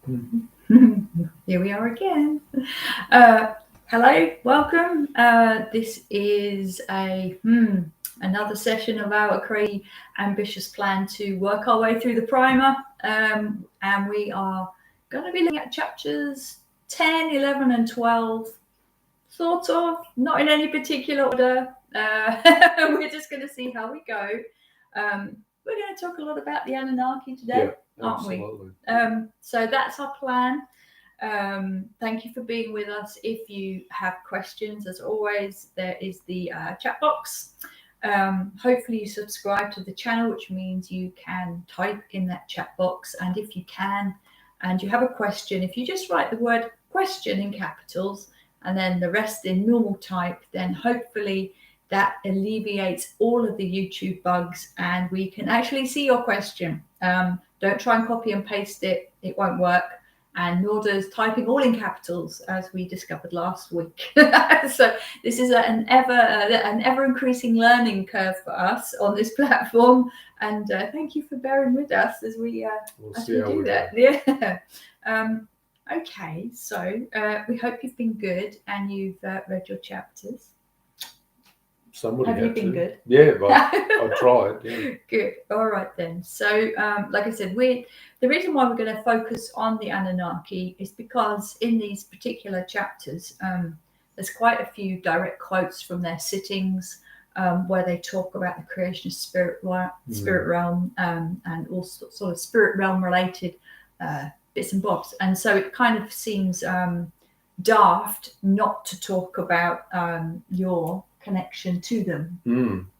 Here we are again. Hello, welcome. This is another session of our crazy, ambitious plan to work our way through the primer. And we are going to be looking at chapters 10, 11, and 12, sort of, not in any particular order. We're just going to see how we go. We're going to talk a lot about the Anunnaki today, aren't we? So that's our plan. Thank you for being with us. If you have questions, as always, there is the chat box. Hopefully you subscribe to the channel, which means you can type in that chat box. And if you can, and you have a question, if you just write the word question in capitals and then the rest in normal type, then hopefully that alleviates all of the YouTube bugs and we can actually see your question. Don't try and copy and paste it. It won't work. And nor does typing all in capitals, as we discovered last week. So this is an ever increasing learning curve for us on this platform. And thank you for bearing with us as we do that. Yeah. Okay, so we hope you've been good and you've read your chapters. Somebody have you been good? Yeah, but I tried. Yeah. Good. All right then. So, like I said, the reason why we're going to focus on the Anunnaki is because in these particular chapters, there's quite a few direct quotes from their sittings where they talk about the creation of spirit realm and all sort of spirit realm related bits and bobs. And so it kind of seems daft not to talk about your connection to them.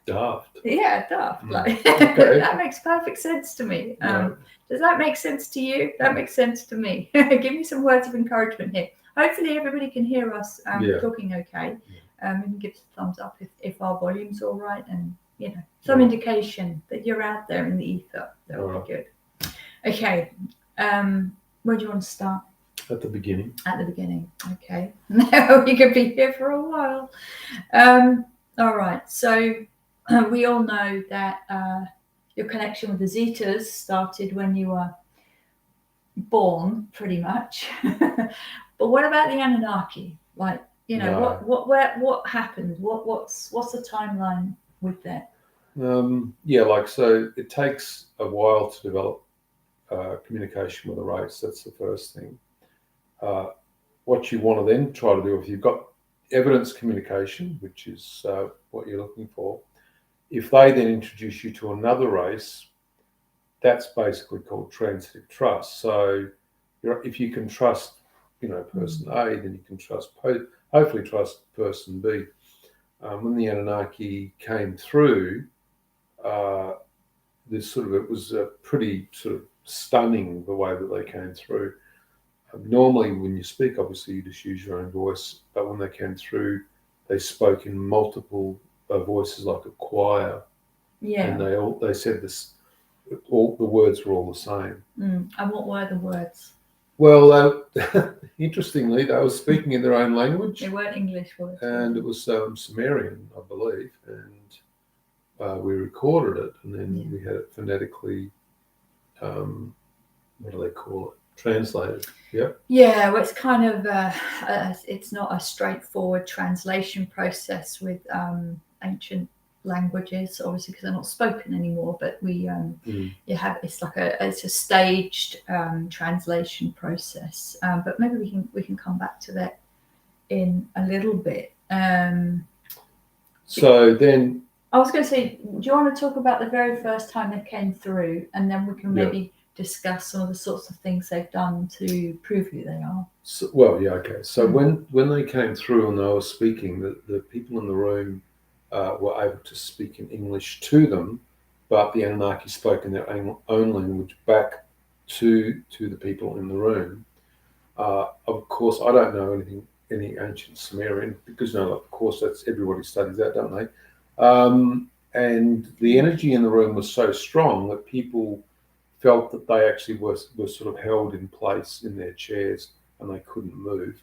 Daft. Yeah, daft. Like okay. That makes perfect sense to me. Does that make sense to you? That makes sense to me. Give me some words of encouragement here. Hopefully everybody can hear us talking okay. You can give a thumbs up if our volume's all right, and some indication that you're out there in the ether. That would be good. Okay. Where do you want to start? At the beginning. At the beginning. Okay. Now you could be here for a while. All right. So we all know that your connection with the Zetas started when you were born, pretty much. But what about the Anunnaki? Like, what happened? What's the timeline with that? So it takes a while to develop communication with a race. That's the first thing. What you want to then try to do, if you've got evidence communication, which is what you're looking for, if they then introduce you to another race, that's basically called transitive trust. So if you can trust, person A, then you can hopefully trust person B. When the Anunnaki came through, it was a pretty sort of stunning the way that they came through. Normally, when you speak, obviously you just use your own voice, but when they came through, they spoke in multiple voices like a choir. Yeah. And they said this. All the words were all the same. And what were the words? Well, interestingly, they were speaking in their own language. They weren't English words. And it was Sumerian, I believe, and we recorded it, and then we had it phonetically. What do they call it? Translated. Yeah. Yeah, well, it's kind of it's not a straightforward translation process with ancient languages, obviously, because they're not spoken anymore. But we it's a staged translation process. But maybe we can come back to that in a little bit. So then, I was going to say, do you want to talk about the very first time they came through, and then we can maybe discuss some of the sorts of things they've done to prove who they are? So when they came through and they were speaking, the people in the room were able to speak in English to them, but the Anunnaki spoke in their own language back to the people in the room. Of course, I don't know any ancient Sumerian, because of course that's everybody studies that, don't they? And the energy in the room was so strong that people felt that they actually were sort of held in place in their chairs and they couldn't move.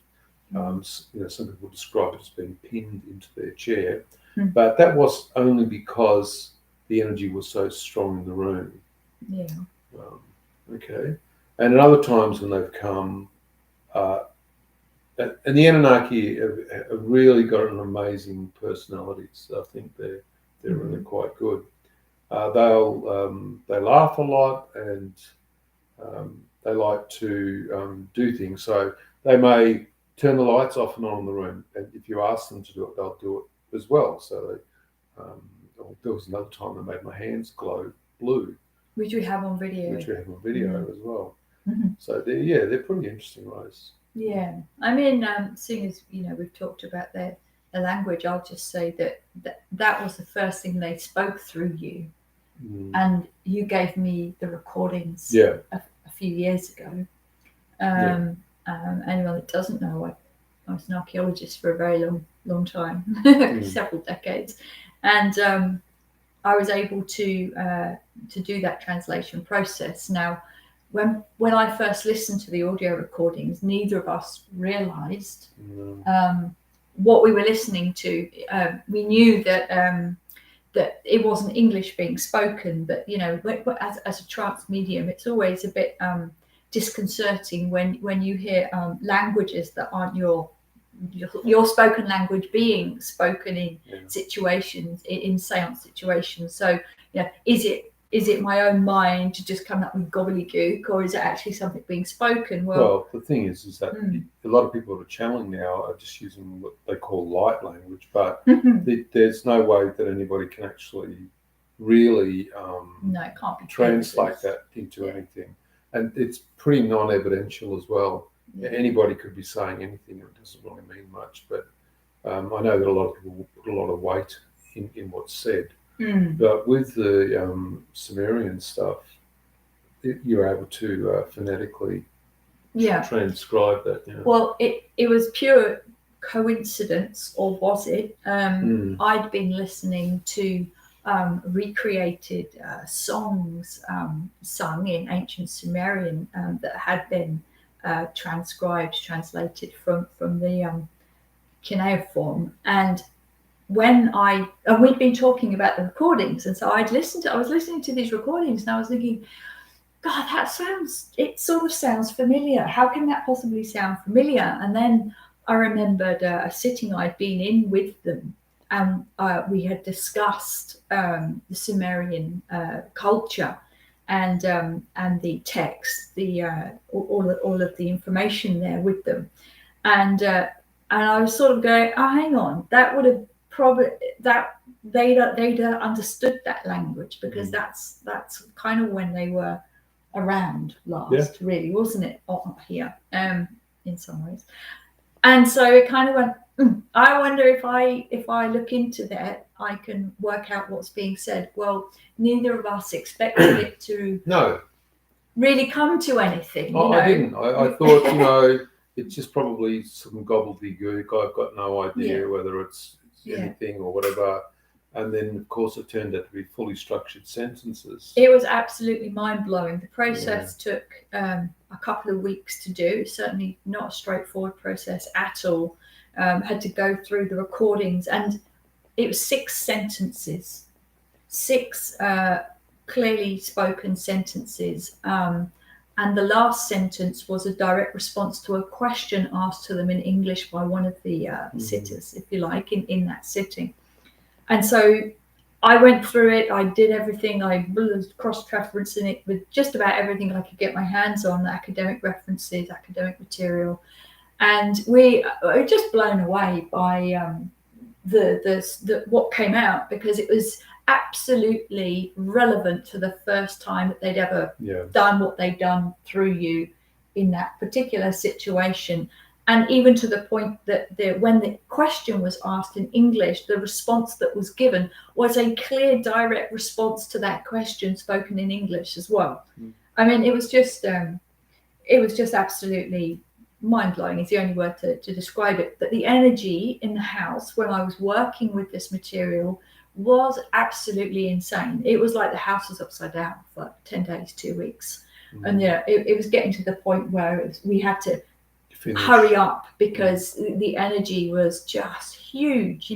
Some people describe it as being pinned into their chair, but that was only because the energy was so strong in the room. Yeah. Okay. And at other times when they've come, and the Anunnaki have really got an amazing personalities. I think they're really quite good. They laugh a lot, and they like to do things. So they may turn the lights off and on in the room, and if you ask them to do it, they'll do it as well. So there was another time they made my hands glow blue, which we have on video. As well. So they're pretty interesting, Rose. Yeah, I mean, seeing as we've talked about their language, I'll just say that was the first thing they spoke through you, and you gave me the recordings a few years ago. Anyone that doesn't know, I was an archaeologist for a very long time, several decades, and I was able to do that translation process. Now, when I first listened to the audio recordings, neither of us realised what we were listening to. We knew that that it wasn't English being spoken, but as a trance medium, it's always a bit disconcerting when you hear languages that aren't your spoken language being spoken in situations, in seance situations. So is it my own mind to just come up with gobbledygook, or is it actually something being spoken? Well, the thing is that a lot of people that are channeling now are just using what they call light language, but there's no way that anybody can actually really it can't be translate that into anything. And it's pretty non-evidential as well. Yeah. Anybody could be saying anything, and it doesn't really mean much. But I know that a lot of people put a lot of weight in what's said. But with the Sumerian stuff, you're able to phonetically transcribe that. Well, it was pure coincidence, or was it? I'd been listening to recreated songs sung in ancient Sumerian that had been translated from the cuneiform, and we'd been talking about the recordings, and so I was listening to these recordings, and I was thinking, God, it sort of sounds familiar. How can that possibly sound familiar? And then I remembered a sitting I'd been in with them, and we had discussed the Sumerian culture and the text, all of the information there with them, and I was sort of going, oh, hang on, that would have probably they'd understood that language, because that's kind of when they were around last, really, wasn't it? Here, in some ways. And so it kind of went, I wonder if I look into that, I can work out what's being said. Well, neither of us expected it to really come to anything. I didn't. I thought, it's just probably some gobbledygook. I've got no idea whether it's anything or whatever. And then, of course, it turned out to be fully structured sentences. It was absolutely mind-blowing. The process took a couple of weeks to do. Certainly not a straightforward process at all. Had to go through the recordings, and it was 6 sentences, 6 clearly spoken sentences. And the last sentence was a direct response to a question asked to them in English by one of the sitters, if you like, in that sitting. And so I went through it. I did everything. I was cross-referencing it with just about everything I could get my hands on, academic references, academic material. And we were just blown away by the what came out, because it was absolutely relevant to the first time that they'd ever done what they'd done through you in that particular situation. And even to the point that when the question was asked in English, the response that was given was a clear, direct response to that question spoken in English as well. I mean, it was just absolutely mind-blowing is the only word to describe it. But the energy in the house when I was working with this material was absolutely insane. It was like the house was upside down for 10 days, 2 weeks. And it was getting to the point where we had to hurry up, because the energy was just huge.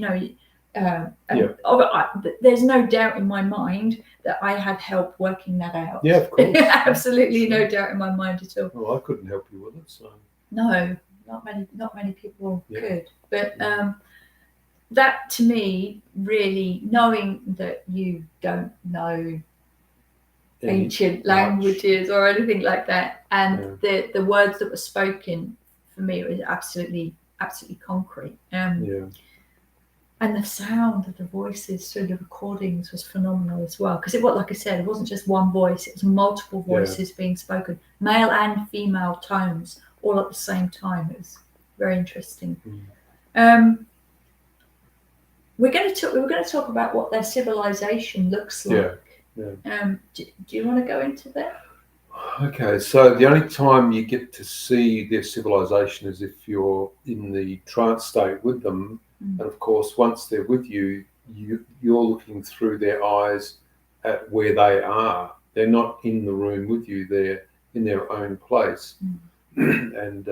There's no doubt in my mind that I had help working that out. Yeah, of course. Absolutely no doubt in my mind at all. Well, I couldn't help you with it, so. No, not many people could. But that to me, really, knowing that you don't know ancient languages or anything like that, and the words that were spoken, for me, it was absolutely concrete. And the sound of the voices through the recordings was phenomenal as well, because like I said, it wasn't just one voice, it was multiple voices being spoken, male and female tones, all at the same time. It was very interesting. We're going to talk about what their civilization looks like. Do you want to go into that? Okay, so the only time you get to see their civilization is if you're in the trance state with them. And of course, once they're with you, you're looking through their eyes at where they are. They're not in the room with you, they're in their own place. And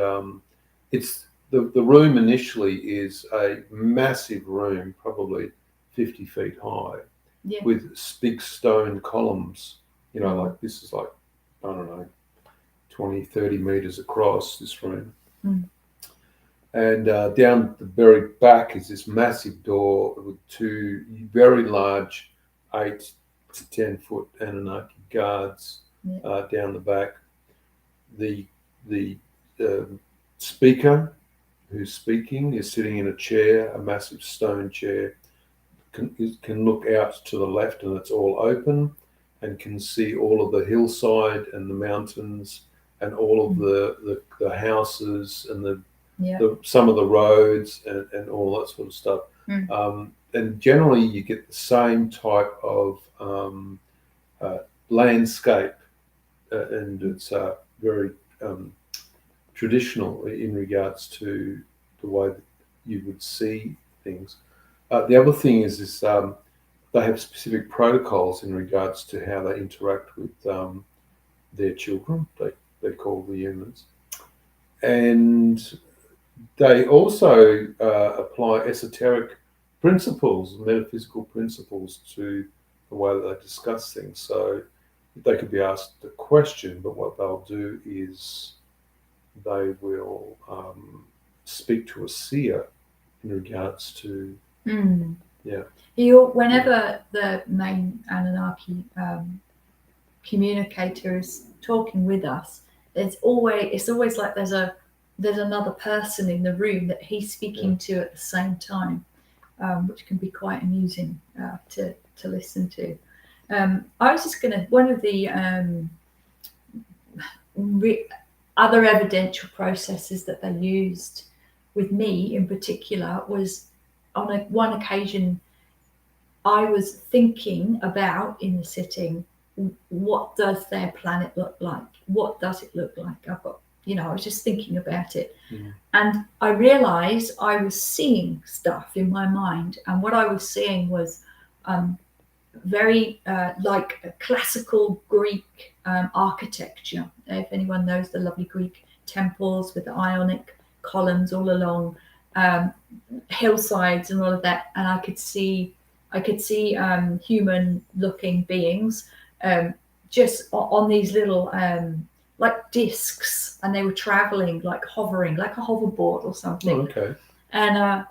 it's the room initially is a massive room, probably 50 feet high, with big stone columns. Like this is like, I don't know, 20, 30 meters across this room. And down the very back is this massive door with two very large 8 to 10 foot Anunnaki guards down the back. The speaker who's speaking is sitting in a chair, a massive stone chair, can look out to the left and it's all open, and can see all of the hillside and the mountains and all of the houses and some of the roads and all that sort of stuff. And generally you get the same type of landscape, and it's very traditional in regards to the way that you would see things. The other thing is they have specific protocols in regards to how they interact with their children. They call the humans. And they also apply esoteric principles, metaphysical principles to the way that they discuss things. So they could be asked a question, but what they'll do is they will speak to a seer in regards to whenever the main Anunnaki communicator is talking with us, it's always like there's another person in the room that he's speaking to at the same time, which can be quite amusing to listen to. I was just going to, one of the other evidential processes that they used with me in particular was on one occasion I was thinking about in the sitting, what does their planet look like? What does it look like? I was just thinking about it. And I realized I was seeing stuff in my mind. And what I was seeing was very like a classical Greek architecture. If anyone knows the lovely Greek temples with the Ionic columns all along hillsides and all of that. And I could see human-looking beings just on these little like discs, and they were traveling, like hovering, like a hoverboard or something. Okay. And I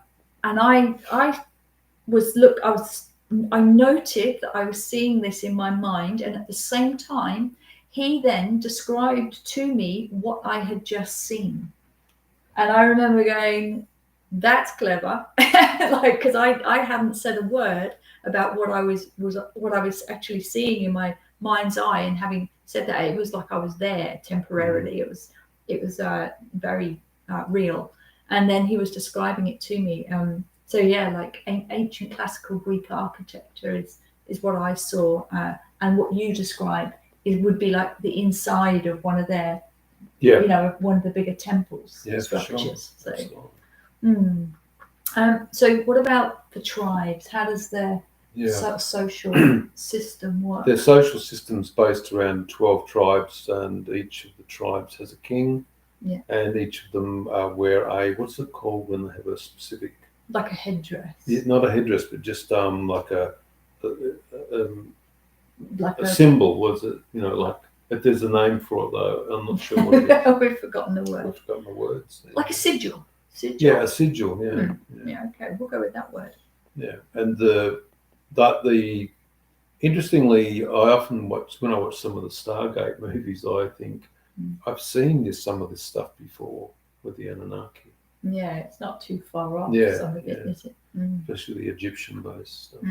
noted that I was seeing this in my mind, and at the same time, he then described to me what I had just seen. And I remember going, "That's clever," like, because I hadn't said a word about what I was actually seeing in my mind's eye, and having said that, it was like I was there temporarily. It was very real. And then he was describing it to me. So yeah, like ancient classical Greek architecture is what I saw, and what you described would be like the inside of one of their, one of the bigger temples structures. Sure. So what about the tribes? How does their social system work? Their social system's based around 12 tribes, and each of the tribes has a king. And each of them wear what's it called when they have a specific Like a headdress. Yeah, not a headdress, but just like a Like a symbol. Was it? Like there's a name for it though. I'm not sure what it is. We've forgotten the word. I've forgotten the words. Like a sigil. Sigil. Yeah, a sigil. Yeah. Yeah. Okay, we'll go with that word. Yeah, and the interestingly, I often watch when I watch some of the Stargate movies. I think I've seen some of this stuff before with the Anunnaki. Yeah, it's not too far off. Yeah, some of it, is it? Especially the Egyptian-based stuff.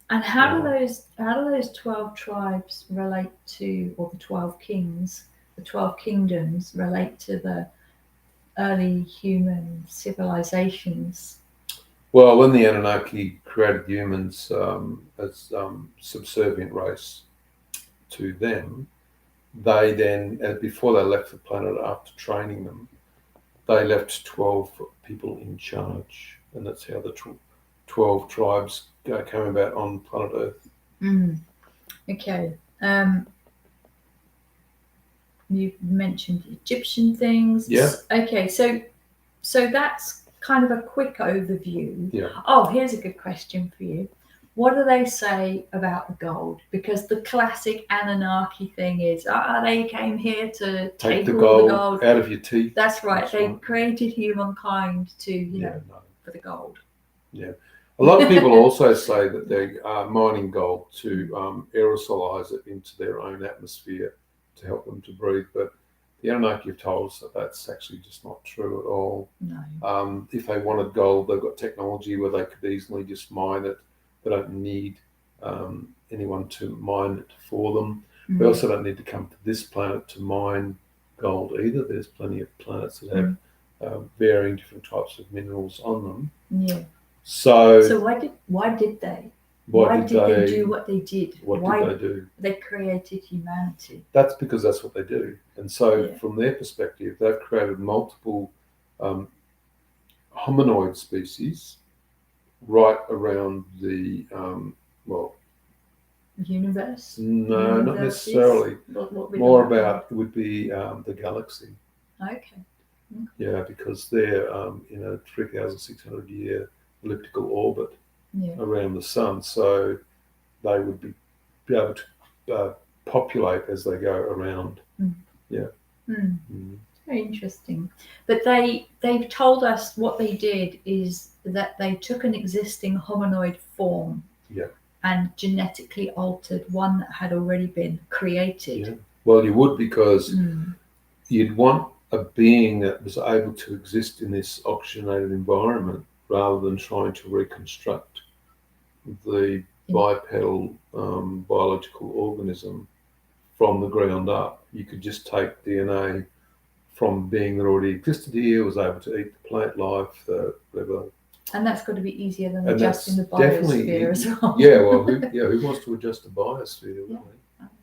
And how do those 12 tribes relate to, or the 12 kings, the 12 kingdoms relate to the early human civilizations? Well, when the Anunnaki created humans as subservient race to them, they then, before they left the planet after training them, they left 12 people in charge, and that's how the 12 tribes came about on planet Earth. Okay. You mentioned Egyptian things. Yeah. Okay, so that's kind of a quick overview. Yeah. Oh, here's a good question for you. What do they say about the gold? Because the classic Anunnaki thing is, they came here to take the all gold, the gold out of your teeth. That's right. They created humankind to, for the gold. Yeah. A lot of people also say that they are mining gold to aerosolize it into their own atmosphere to help them to breathe. But the Anunnaki have told us that that's actually just not true at all. No. If they wanted gold, they've got technology where they could easily just mine it. They don't need anyone to mine it for them. They also don't need to come to this planet to mine gold either. There's plenty of planets that have varying different types of minerals on them. Yeah. So why did they? Why did they do what they did? What did they do? They created humanity. That's because that's what they do. And so from their perspective, they've created multiple hominoid species right around the, universe? No, not necessarily. More about, it would be the galaxy. Okay. Yeah, because they're in a 3,600 year elliptical orbit around the sun. So they would be able to populate as they go around. Yeah. Very interesting. But they've told us what they did is that they took an existing hominoid form and genetically altered one that had already been created. Yeah. Well, you would, because you'd want a being that was able to exist in this oxygenated environment rather than trying to reconstruct the bipedal biological organism from the ground up. You could just take DNA from being that already existed here, was able to eat the plant life, whatever. And that's got to be easier than adjusting the biosphere as well. Yeah, well, who wants to adjust the biosphere? Yeah.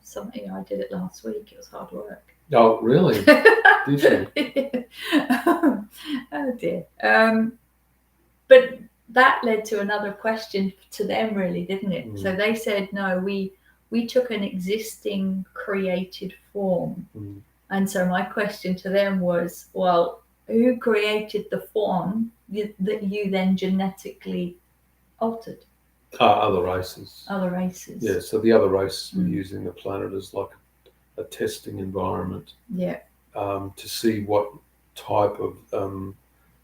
Something I did it last week. It was hard work. Oh, really? Did you? Oh dear. But that led to another question to them, really, didn't it? So they said, no, we took an existing created form. And so my question to them was, well, who created the form that you then genetically altered? Other races. Other races. Yeah, so the other races were using the planet as like a testing environment. Yeah. To see what type of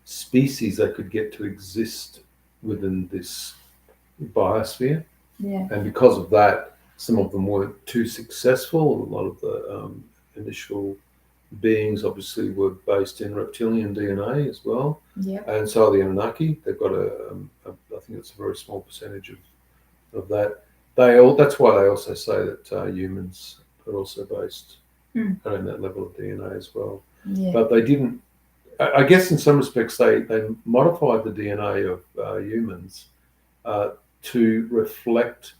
species they could get to exist within this biosphere. Yeah. And because of that, some of them weren't too successful. A lot of the initial beings obviously were based in reptilian DNA as well. Yeah. And so the Anunnaki, they've got I think it's a very small percentage of that. That's why they also say that humans are also based around that level of DNA as well. Yeah. But they didn't, I guess in some respects, they modified the DNA of humans to reflect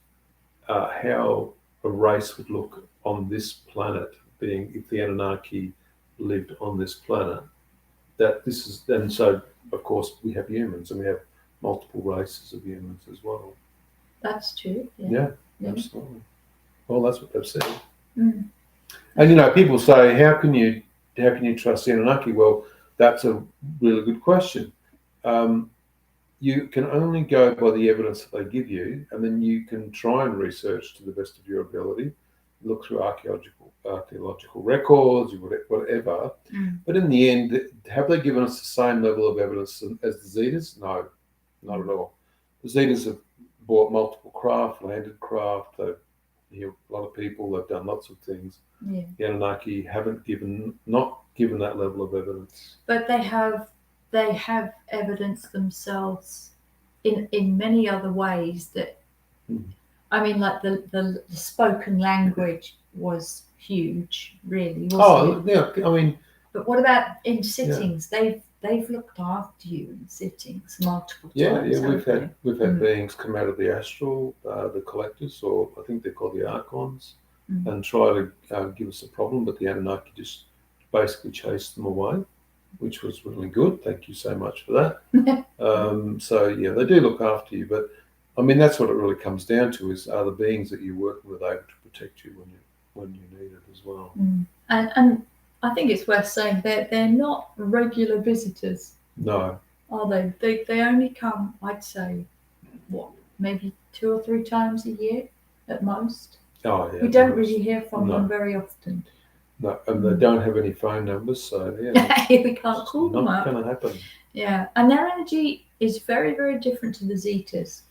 how a race would look on this planet, being if the Anunnaki lived on this planet. And so, of course, we have humans, and we have multiple races of humans as well. That's true. Yeah, absolutely. Well, that's what they've said. And people say, how can you trust the Anunnaki? Well, That's a really good question. You can only go by the evidence that they give you, and then you can try and research to the best of your ability, look through archaeological records, whatever. But in the end, have they given us the same level of evidence as the Zetas? No, not at all. The Zetas have bought multiple craft, landed craft. They've healed a lot of people. They've done lots of things. Yeah. The Anunnaki haven't not given that level of evidence. But they have evidence themselves in many other ways that I mean, like the spoken language was huge, really, wasn't it? Yeah, I mean, but what about in sittings? They've looked after you in sittings multiple times. Yeah, we've had beings come out of the astral, the collectors, or I think they're called the archons, and try to give us a problem, but the Anunnaki just basically chased them away, which was really good. Thank you so much for that. So yeah, they do look after you, but I mean that's what it really comes down to: is are the beings that you're working with able to protect you when you need it as well? And I think it's worth saying that they're not regular visitors. No. Are they? They only come, I'd say, maybe 2 or 3 times a year at most. Oh yeah. We don't really hear from them very often. No, and they don't have any phone numbers, so yeah. We can't call them up. Not going to happen. Yeah, and their energy is very, very different to the Zetas.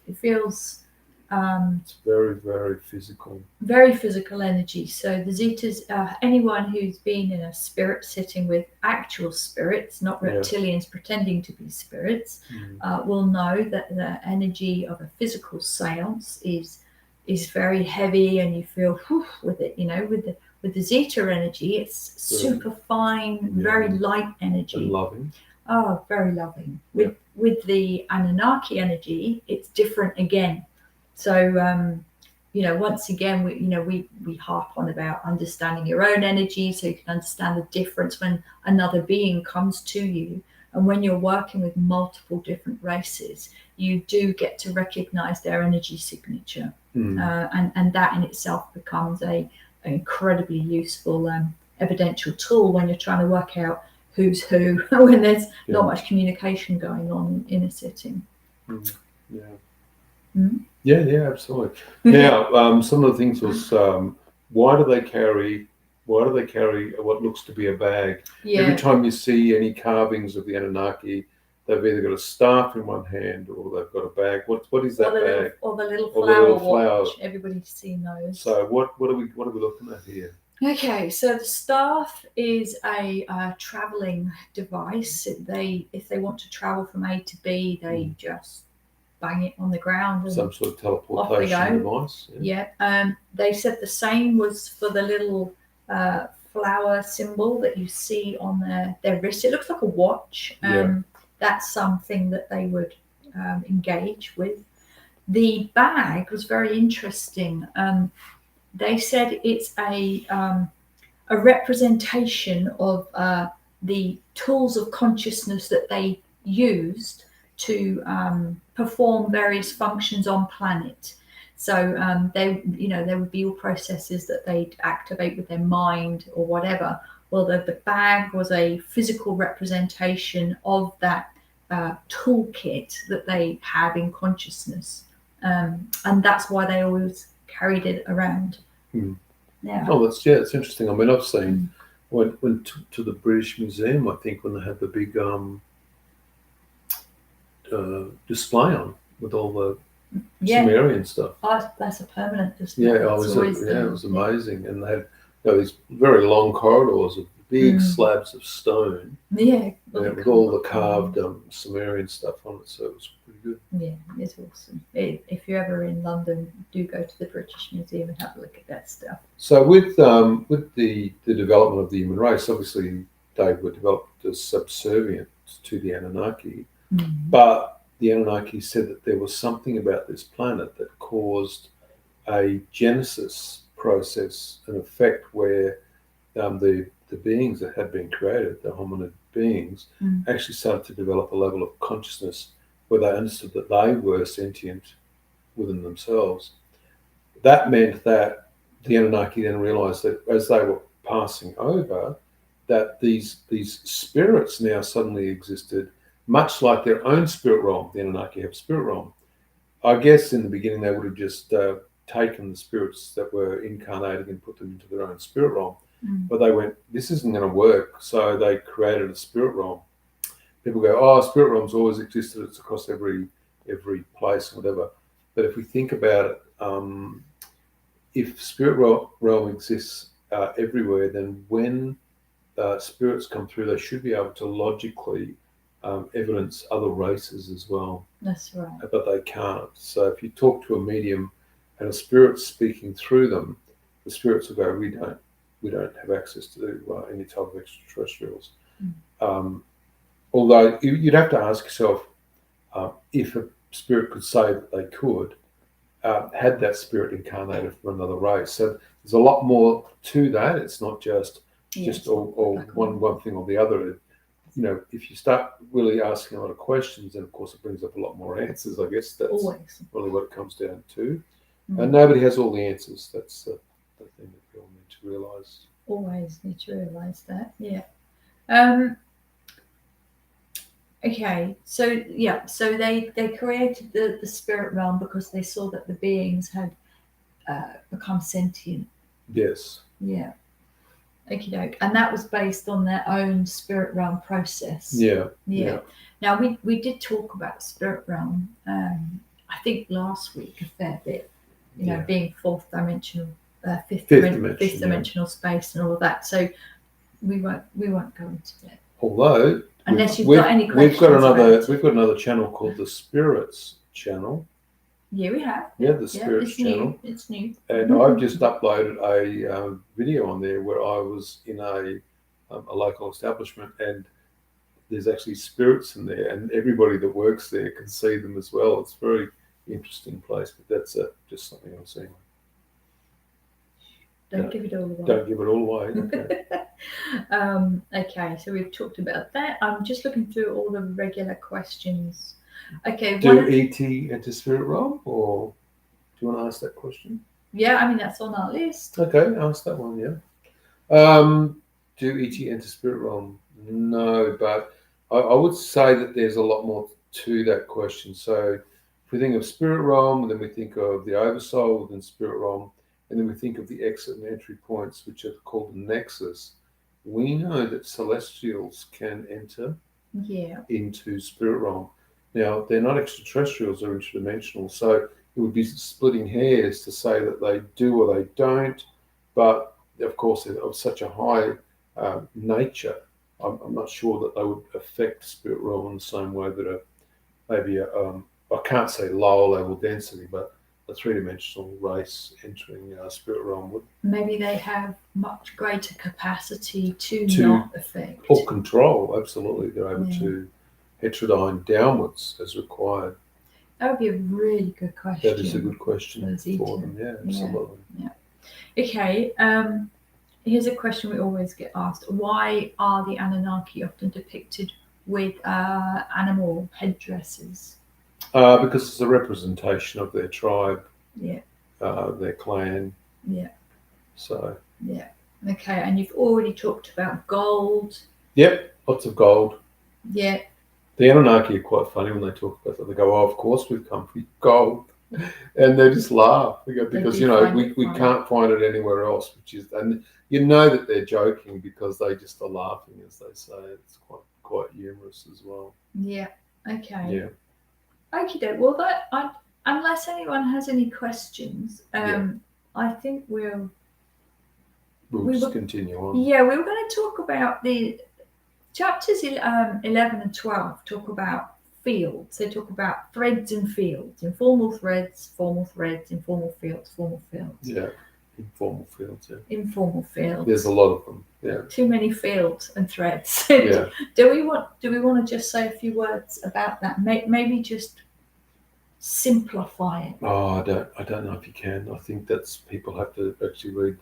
It feels it's very, very physical. Very physical energy. So the Zetas, anyone who's been in a spirit sitting with actual spirits, not reptilians pretending to be spirits, will know that the energy of a physical seance is very heavy, and you feel with it. You know, with the Zeta energy, it's super fine, very light energy. And loving. Oh, very loving. With the Anunnaki energy, it's different again. So, once again, we harp on about understanding your own energy, so you can understand the difference when another being comes to you. And when you're working with multiple different races, you do get to recognize their energy signature. And that in itself becomes an incredibly useful evidential tool when you're trying to work out who's who when there's not much communication going on in a sitting. Yeah, absolutely. Now, some of the things was why do they carry what looks to be a bag? Every time you see any carvings of the Anunnaki, they've either got a staff in one hand or they've got a bag. What is that bag? Or the little flower watch. Everybody's seen those. So what are we looking at here? Okay, so the staff is a traveling device. If they want to travel from A to B, they just bang it on the ground. And some sort of teleportation device. They said the same was for the little flower symbol that you see on their wrist. It looks like a watch. That's something that they would engage with. The bag was very interesting. They said it's a representation of the tools of consciousness that they used to perform various functions on planet. So there would be all processes that they'd activate with their mind or whatever. Well, the bag was a physical representation of that toolkit that they have in consciousness, and that's why they always carried it around. Oh, it's interesting. I mean, I've seen went to the British Museum, I think, when they had the big display on with all the Sumerian stuff. Oh, that's a permanent display. It was amazing, and they had these very long corridors of big slabs of stone. With all the carved Sumerian stuff on it, so it was pretty good. Yeah, it's awesome. If you're ever in London, do go to the British Museum and have a look at that stuff. So with the development of the human race, obviously they were developed as subservient to the Anunnaki, but the Anunnaki said that there was something about this planet that caused a genesis process, an effect where the beings that had been created, the hominid beings, actually started to develop a level of consciousness where they understood that they were sentient within themselves. That meant that the Anunnaki then realized that as they were passing over, that these spirits now suddenly existed, much like their own spirit realm. The Anunnaki have spirit realm. I guess in the beginning they would have just taken the spirits that were incarnating and put them into their own spirit realm. But they went, this isn't going to work, so they created a spirit realm. People go, oh, spirit realms always existed, it's across every place, whatever. But if we think about it, if spirit realm exists everywhere, then when spirits come through, they should be able to logically evidence other races as well. That's right. But they can't. So if you talk to a medium and a spirit's speaking through them, the spirits will go, we don't have access to any type of extraterrestrials. Although you'd have to ask yourself if a spirit could say that they could, had that spirit incarnated from another race. So there's a lot more to that. It's not just all one thing or the other. You know, if you start really asking a lot of questions, then of course it brings up a lot more answers. I guess that's really what it comes down to. And nobody has all the answers. That's the thing that we all need to realise. Always need to realise that. Yeah. Okay, so they created the spirit realm because they saw that the beings had become sentient. Yes. Yeah. Okie doke. And that was based on their own spirit realm process. Yeah. Now we did talk about spirit realm. I think last week a fair bit. You know, being fourth dimensional, fifth dimensional space and all of that. So we won't go into that. Although. Unless you've got any questions. We've got another channel called the Spirits channel. Yeah, we have. Yeah, the Spirits channel. It's new. And I've just uploaded a video on there where I was in a local establishment, and there's actually spirits in there, and everybody that works there can see them as well. It's a very interesting place, but that's just something I'm seeing. Don't give it all away. Don't give it all away. Okay. Okay, so we've talked about that. I'm just looking through all the regular questions. Okay. Do ET enter spirit realm, or do you want to ask that question? Yeah, I mean that's on our list. Okay, ask that one. Yeah. Do ET enter spirit realm? No, but I would say that there's a lot more to that question. So if we think of spirit realm, then we think of the oversoul within spirit realm. And then we think of the exit and entry points, which are called the nexus. We know that celestials can enter into spirit realm. Now, they're not extraterrestrials, they're interdimensional. So it would be splitting hairs to say that they do or they don't. But, of course, they're of such a high nature, I'm not sure that they would affect spirit realm in the same way that I can't say lower level density, but a three-dimensional race entering spirit realm would. Maybe they have much greater capacity to not affect. Or control, absolutely. They're able to heterodyne downwards as required. That would be a really good question. That is a good question for them, absolutely. Yeah. Okay, here's a question we always get asked. Why are the Anunnaki often depicted with animal headdresses? Because it's a representation of their tribe, their clan. Yeah. So. Yeah. Okay, and you've already talked about gold. Yep, lots of gold. Yeah. The Anunnaki are quite funny when they talk about that. They go, "Oh, of course we've come for gold," and they just laugh because we can't find it anywhere else. And you know that they're joking because they just are laughing as they say it. It's quite humorous as well. Yeah. Okay. Yeah. Okay, well, unless anyone has any questions, I think we'll just continue on. Yeah, we were going to talk about the chapters 11 and 12. Talk about fields. They talk about threads and fields, informal threads, formal threads, informal fields, formal fields. Yeah, informal fields. Yeah. Informal fields. There's a lot of them. Yeah. Too many fields and threads. Yeah. Do we want to just say a few words about that? Maybe just simplify it. Oh, I don't know if you can. I think that's people have to actually read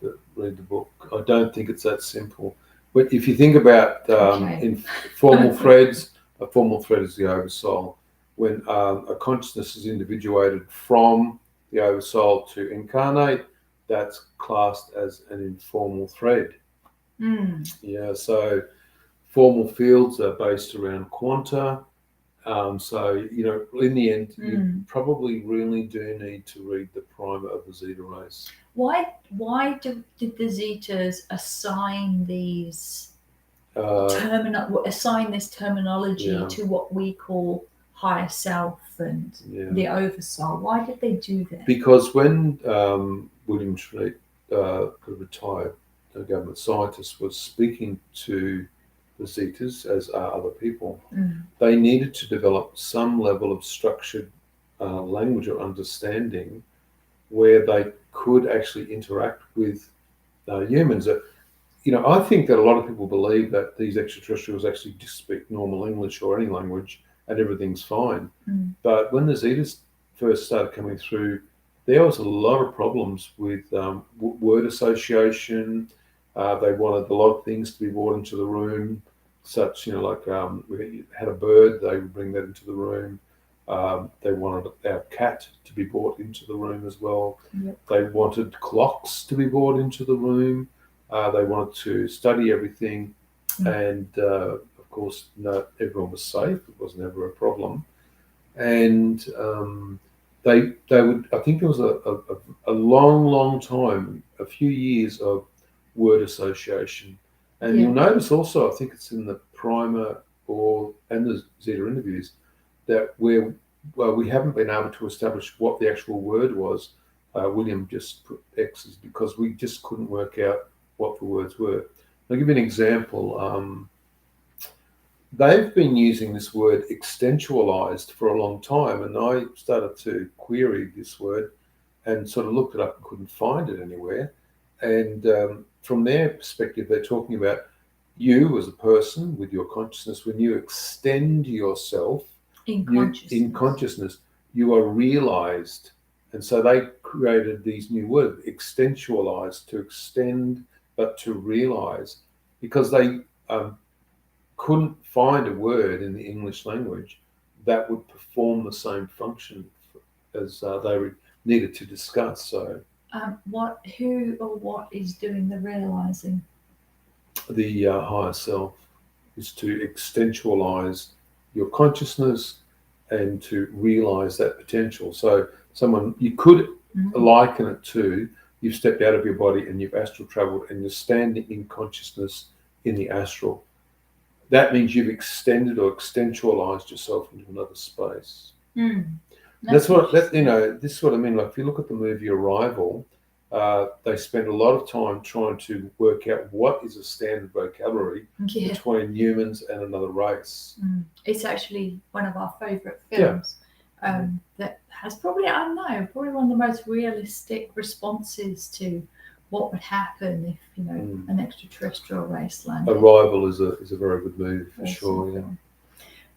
the book. I don't think it's that simple. But if you think about informal threads, a formal thread is the oversoul. When a consciousness is individuated from the oversoul to incarnate, that's classed as an informal thread. Yeah, so formal fields are based around quanta. So, in the end, you probably really do need to read the primer of the Zeta race. Why did the Zetas assign these assign this terminology to what we call higher self and the oversoul? Why did they do that? Because when William Treat, the retired government scientist, was speaking to the Zetas, as are other people, they needed to develop some level of structured language or understanding where they could actually interact with humans. I think that a lot of people believe that these extraterrestrials actually just speak normal English or any language and everything's fine. But when the Zetas first started coming through, there was a lot of problems with word association. They wanted a lot of things to be brought into the room, such, like we had a bird, they would bring that into the room. They wanted our cat to be brought into the room as well. They wanted clocks to be brought into the room. They wanted to study everything. And of course, everyone was safe. It was never a problem. And they would, I think it was a long time, a few years of word association. And you'll notice also, I think it's in the primer and the Zeta interviews, that we haven't been able to establish what the actual word was. William just put X's because we just couldn't work out what the words were. I'll give you an example. They've been using this word extensualized for a long time, and I started to query this word and sort of looked it up and couldn't find it anywhere. And from their perspective, they're talking about you as a person with your consciousness. When you extend yourself in consciousness, you are realized. And so they created these new words, extensualized, to extend, but to realize, because they couldn't find a word in the English language that would perform the same function as they needed to discuss. So, who or what is doing the realizing? The higher self is to extensualize your consciousness and to realize that potential. So you could liken it to, you've stepped out of your body and you've astral traveled and you're standing in consciousness in the astral. That means you've extended or extensualized yourself into another space. This is what I mean. Like, if you look at the movie Arrival, they spend a lot of time trying to work out what is a standard vocabulary between humans and another race. It's actually one of our favourite films that has probably one of the most realistic responses to what would happen if an extraterrestrial race landed. Arrival is a very good movie for sure. Yeah.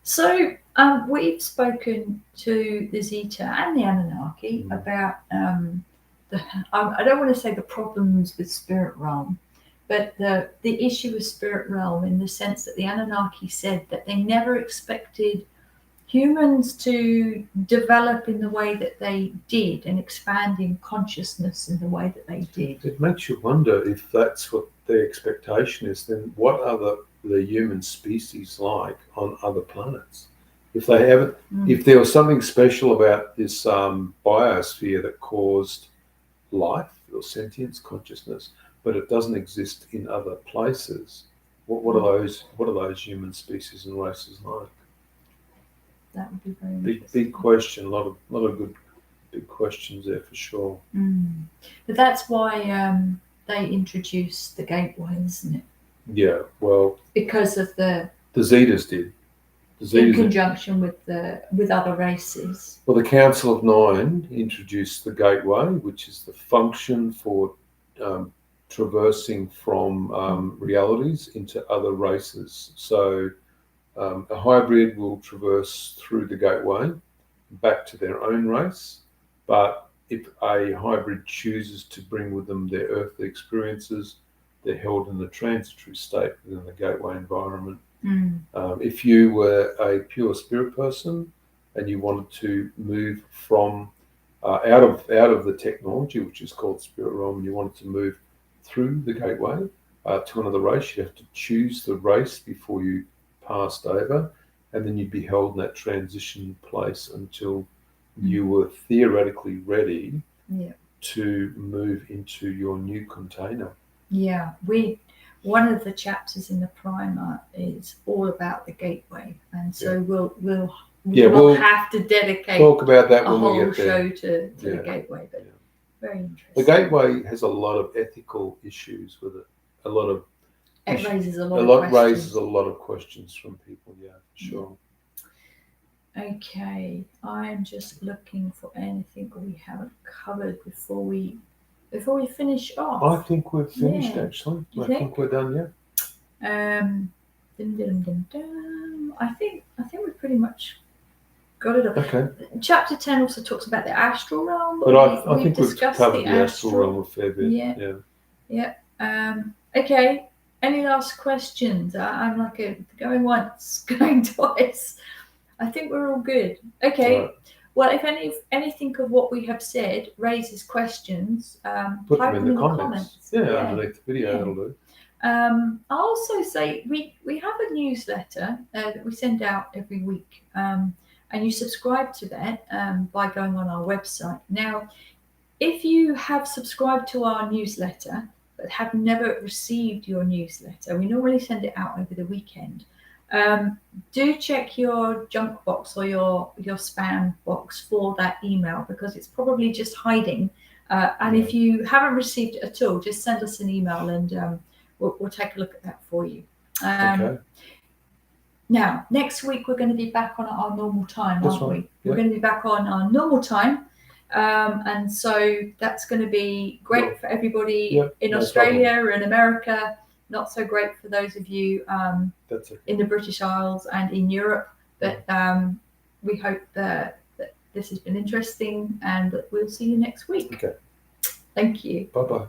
So we've spoken to the Zeta and the Anunnaki about I don't want to say the problems with spirit realm, but the issue with spirit realm, in the sense that the Anunnaki said that they never expected humans to develop in the way that they did and expand in consciousness in the way that they did. It makes you wonder, if that's what their expectation is, then what are the human species like on other planets? If they haven't, if there was something special about this biosphere that caused life or sentience, consciousness, but it doesn't exist in other places, what are those human species and races like? That would be very big question. A lot of good big questions there for sure. But that's why they introduced the gateway, isn't it? Yeah, well, because of the Zetas did. In conjunction with other races. Well, the Council of Nine introduced the gateway, which is the function for traversing from realities into other races. So a hybrid will traverse through the gateway back to their own race, but if a hybrid chooses to bring with them their earthly experiences, they're held in the transitory state within the gateway environment. If you were a pure spirit person and you wanted to move from out of the technology, which is called spirit realm, and you wanted to move through the gateway, to another race. You'd have to choose the race before you passed over, and then you'd be held in that transition place until you were theoretically ready to move into your new container. Yeah, one of the chapters in the primer is all about the gateway, and so we'll have to dedicate talk about that a when whole we get there. show to the gateway. But very interesting. The gateway has a lot of ethical issues with it. Raises a lot of questions from people. Yeah, for sure. Okay, I'm just looking for anything we haven't covered before we finish off. I think we've finished actually. I think we're done. Yeah. I think we've pretty much got it. Okay. Chapter 10 also talks about the astral realm. But I think we've covered the astral realm a fair bit. Yeah. Okay. Any last questions? I'm like going once, going twice. I think we're all good. Okay. Right. Well, if anything of what we have said raises questions, put type them in the comments. Yeah, underneath the video, that'll do. I'll also say we have a newsletter that we send out every week, and you subscribe to that by going on our website. Now, if you have subscribed to our newsletter but have never received your newsletter, we normally send it out over the weekend. Do check your junk box or your spam box for that email, because it's probably just hiding. And if you haven't received it at all, just send us an email and we'll take a look at that for you. Okay. Now, next week we're going to be back on our normal time, aren't we? Yep. We're going to be back on our normal time. And so that's going to be great for everybody in Australia and America. Not so great for those of you in the British Isles and in Europe. But we hope that this has been interesting, and that we'll see you next week. Okay. Thank you. Bye-bye.